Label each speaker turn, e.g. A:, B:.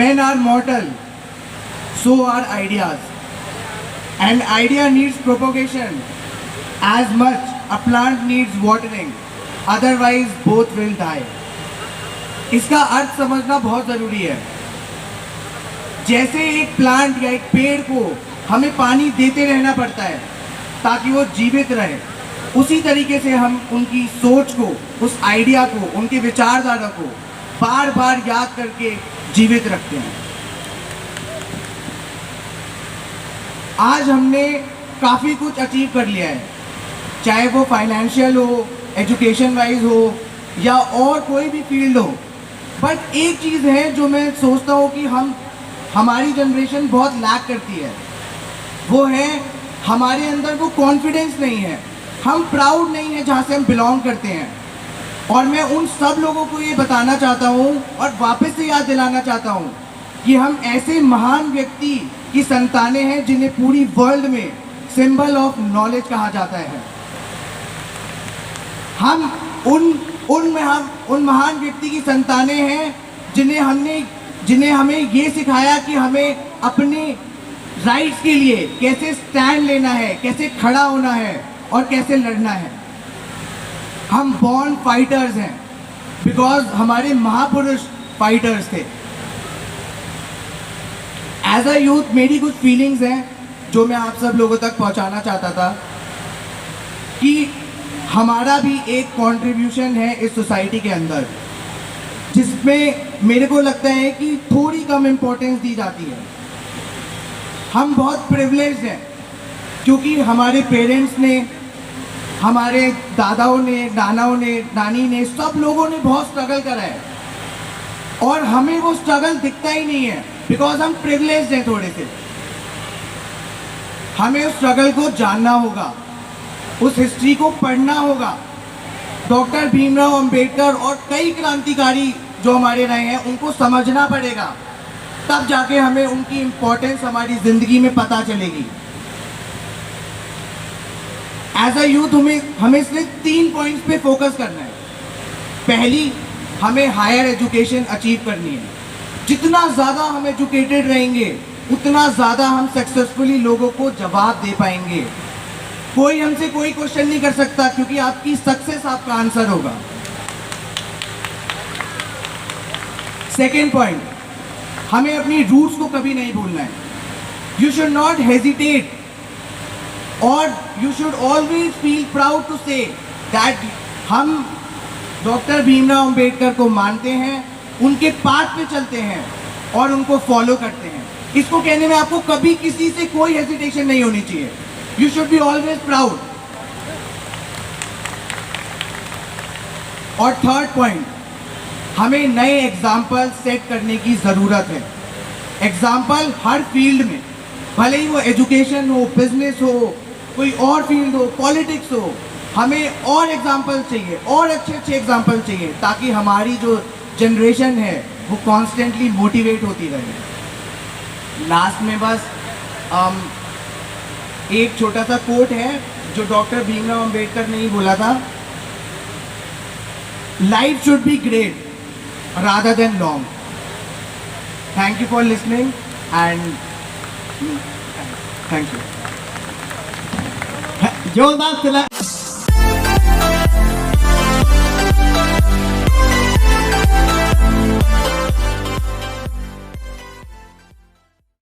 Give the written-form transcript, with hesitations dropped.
A: men are mortal, so are ideas. An idea needs propagation as much a plant needs watering, otherwise both will die. इसका अर्थ समझना बहुत ज़रूरी है। जैसे एक प्लांट या एक पेड़ को हमें पानी देते रहना पड़ता है ताकि वो जीवित रहे, उसी तरीके से हम उनकी सोच को, उस आइडिया को, उनके विचारधारा को बार बार याद करके जीवित रखते हैं। आज हमने काफ़ी कुछ अचीव कर लिया है, चाहे वो फाइनेंशियल हो, एजुकेशन वाइज हो या और कोई भी फील्ड हो। बट एक चीज़ है जो मैं सोचता हूँ कि हमारी जनरेशन बहुत लैक करती है, वो है हमारे अंदर वो कॉन्फिडेंस नहीं है, हम प्राउड नहीं है जहाँ से हम बिलोंग करते हैं। और मैं उन सब लोगों को ये बताना चाहता हूँ और वापस से याद दिलाना चाहता हूँ कि हम ऐसे महान व्यक्ति की संतानें हैं जिन्हें पूरी वर्ल्ड में सिंबल ऑफ नॉलेज कहा जाता है। हम उन महान व्यक्ति की संतानें हैं जिन्हें हमें ये सिखाया कि हमें अपने राइट्स के लिए कैसे स्टैंड लेना है, कैसे खड़ा होना है और कैसे लड़ना है। हम बॉर्न फाइटर्स हैं बिकॉज हमारे महापुरुष फाइटर्स थे। एज अ यूथ मेरी कुछ फीलिंग्स हैं जो मैं आप सब लोगों तक पहुंचाना चाहता था कि हमारा भी एक कंट्रीब्यूशन है इस सोसाइटी के अंदर, जिसमें मेरे को लगता है कि थोड़ी कम इम्पोर्टेंस दी जाती है। हम बहुत प्रिविलेज्ड हैं क्योंकि हमारे पेरेंट्स ने, हमारे दादाओं ने, नानाओं ने, नानी ने, सब लोगों ने बहुत स्ट्रगल करा है और हमें वो स्ट्रगल दिखता ही नहीं है बिकॉज हम प्रिविलेज्ड हैं थोड़े से। हमें उस स्ट्रगल को जानना होगा, उस हिस्ट्री को पढ़ना होगा। डॉक्टर भीमराव अंबेडकर और कई क्रांतिकारी जो हमारे रहे हैं उनको समझना पड़ेगा, तब जाके हमें उनकी इम्पोर्टेंस हमारी ज़िंदगी में पता चलेगी। एज अ यूथ हमें सिर्फ 3 पॉइंट्स पे फोकस करना है। पहली, हमें हायर एजुकेशन अचीव करनी है। जितना ज़्यादा हम एजुकेटेड रहेंगे उतना ज़्यादा हम सक्सेसफुली लोगों को जवाब दे पाएंगे। कोई हमसे कोई क्वेश्चन नहीं कर सकता क्योंकि आपकी सक्सेस आपका आंसर होगा। सेकेंड पॉइंट, हमें अपनी रूट्स को कभी नहीं भूलना है। यू शुड नॉट हेजिटेट और you should always feel proud to say that हम डॉक्टर भीमराव अंबेडकर को मानते हैं, उनके पाथ पे चलते हैं और उनको फॉलो करते हैं। इसको कहने में आपको कभी किसी से कोई हेजिटेशन नहीं होनी चाहिए। You should be always proud. और थर्ड पॉइंट, हमें नए एग्जाम्पल सेट करने की ज़रूरत है। एग्जाम्पल हर फील्ड में, भले ही वो एजुकेशन हो, बिजनेस हो, कोई और फील्ड हो, पॉलिटिक्स हो, हमें और एग्जाम्पल चाहिए, और अच्छे अच्छे एग्जाम्पल चाहिए ताकि हमारी जो जनरेशन है वो कॉन्स्टेंटली मोटिवेट होती रहे। लास्ट में बस एक छोटा सा कोट है जो डॉक्टर भीमराव अंबेडकर ने ही बोला था, life should be great rather than long. Thank you for listening and thank you.
B: जोरदार